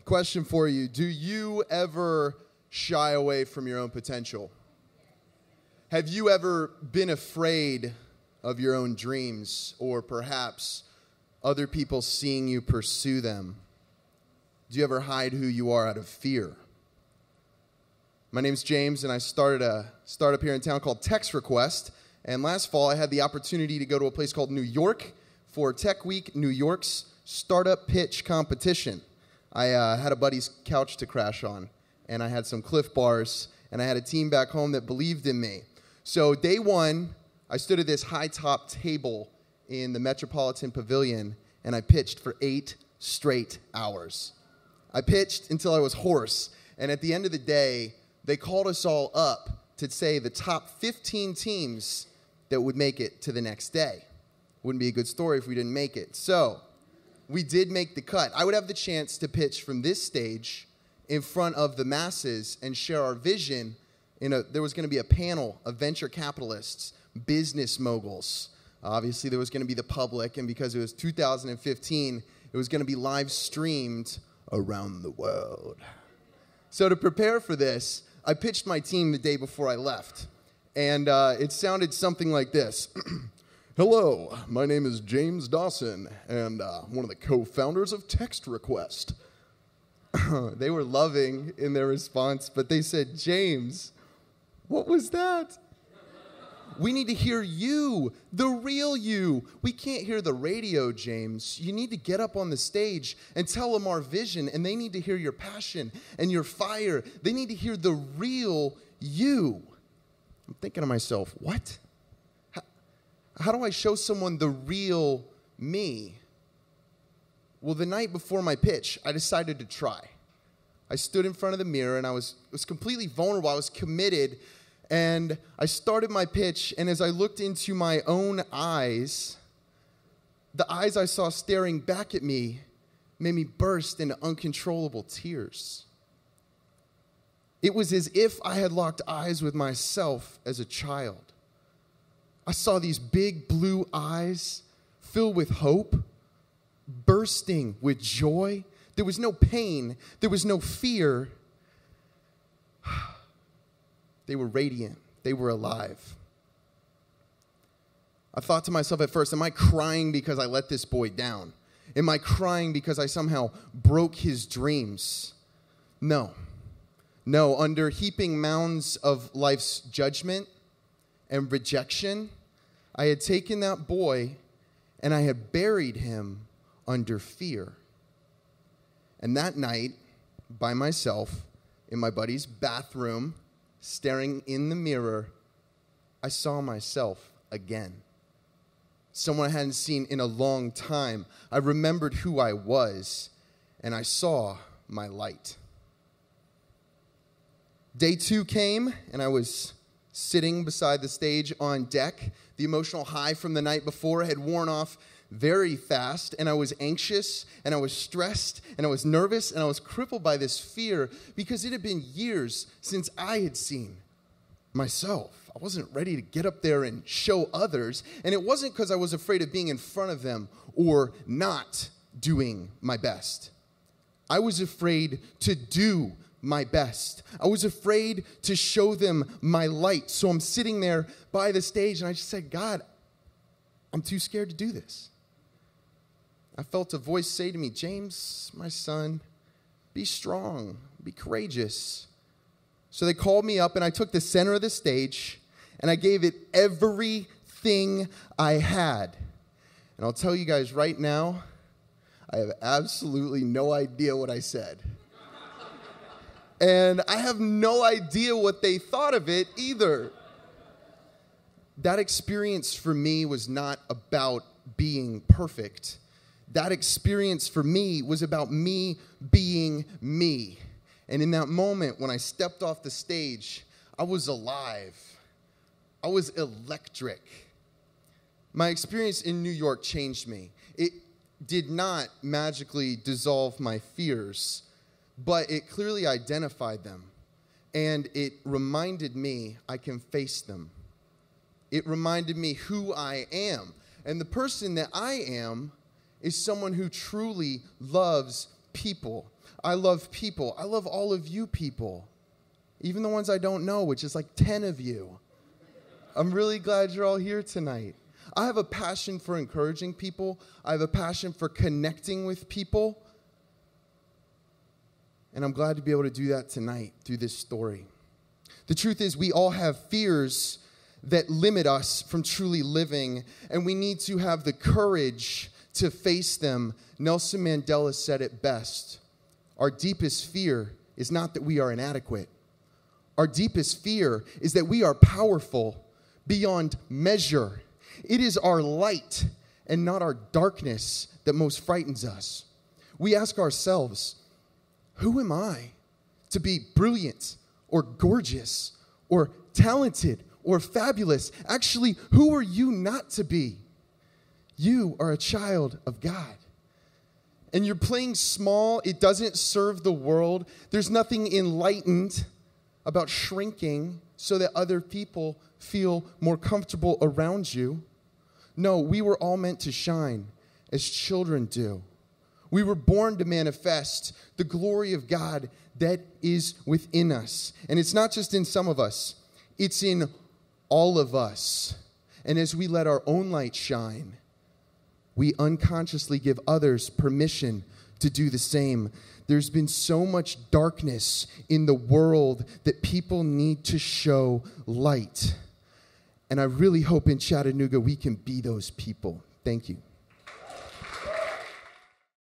Question for you. Do you ever shy away from your own potential? Have you ever been afraid of your own dreams, or perhaps other people seeing you pursue them? Do you ever hide who you are out of fear? My name's James, and I started a startup here in town called Text Request. And last fall, I had the opportunity to go to a place called New York for Tech Week New York's startup pitch competition. I had a buddy's couch to crash on, and I had some Cliff Bars, and I had a team back home that believed in me. So day one, I stood at this high-top table in the Metropolitan Pavilion, and I pitched for 8 straight hours. I pitched until I was hoarse, and at the end of the day, they called us all up to say the top 15 teams that would make it to the next day. Wouldn't be a good story if we didn't make it. So we did make the cut. I would have the chance to pitch from this stage in front of the masses and share our vision. There was going to be a panel of venture capitalists, business moguls. Obviously, there was going to be the public, and because it was 2015, it was going to be live streamed around the world. So to prepare for this, I pitched my team the day before I left, and it sounded something like this. Hello, my name is James Dawson, and one of the co-founders of Text Request. They were loving in their response, but they said, James, what was that? We need to hear you, the real you. We can't hear the radio, James. You need to get up on the stage and tell them our vision, and they need to hear your passion and your fire. They need to hear the real you. I'm thinking to myself, what? How do I show someone the real me? Well, the night before my pitch, I decided to try. I stood in front of the mirror, and I was completely vulnerable. I was committed, and I started my pitch, and as I looked into my own eyes, the eyes I saw staring back at me made me burst into uncontrollable tears. It was as if I had locked eyes with myself as a child. I saw these big blue eyes filled with hope, bursting with joy. There was no pain. There was no fear. They were radiant. They were alive. I thought to myself at first, am I crying because I let this boy down? Am I crying because I somehow broke his dreams? No. No, under heaping mounds of life's judgment and rejection, I had taken that boy and I had buried him under fear. And that night, by myself, in my buddy's bathroom, staring in the mirror, I saw myself again. Someone I hadn't seen in a long time. I remembered who I was, and I saw my light. Day 2 came, and I was sitting beside the stage on deck. The emotional high from the night before had worn off very fast, and I was anxious, and I was stressed, and I was nervous, and I was crippled by this fear because it had been years since I had seen myself. I wasn't ready to get up there and show others, and it wasn't because I was afraid of being in front of them or not doing my best. I was afraid to do my best. I was afraid to show them my light. So I'm sitting there by the stage, and I just said, God, I'm too scared to do this. I felt a voice say to me, James, my son, be strong, be courageous. So they called me up, and I took the center of the stage, and I gave it everything I had. And I'll tell you guys right now, I have absolutely no idea what I said. And I have no idea what they thought of it either. That experience for me was not about being perfect. That experience for me was about me being me. And in that moment, when I stepped off the stage, I was alive. I was electric. My experience in New York changed me. It did not magically dissolve my fears, but it clearly identified them, and it reminded me I can face them. It reminded me who I am, and the person that I am is someone who truly loves people. I love people. I love all of you people, even the ones I don't know, which is like 10 of you. I'm really glad you're all here tonight. I have a passion for encouraging people. I have a passion for connecting with people. And I'm glad to be able to do that tonight through this story. The truth is, we all have fears that limit us from truly living, and we need to have the courage to face them. Nelson Mandela said it best. Our deepest fear is not that we are inadequate. Our deepest fear is that we are powerful beyond measure. It is our light and not our darkness that most frightens us. We ask ourselves, who am I to be brilliant or gorgeous or talented or fabulous? Actually, who are you not to be? You are a child of God. And you're playing small. It doesn't serve the world. There's nothing enlightened about shrinking so that other people feel more comfortable around you. No, we were all meant to shine as children do. We were born to manifest the glory of God that is within us. And it's not just in some of us. It's in all of us. And as we let our own light shine, we unconsciously give others permission to do the same. There's been so much darkness in the world that people need to show light. And I really hope in Chattanooga we can be those people. Thank you.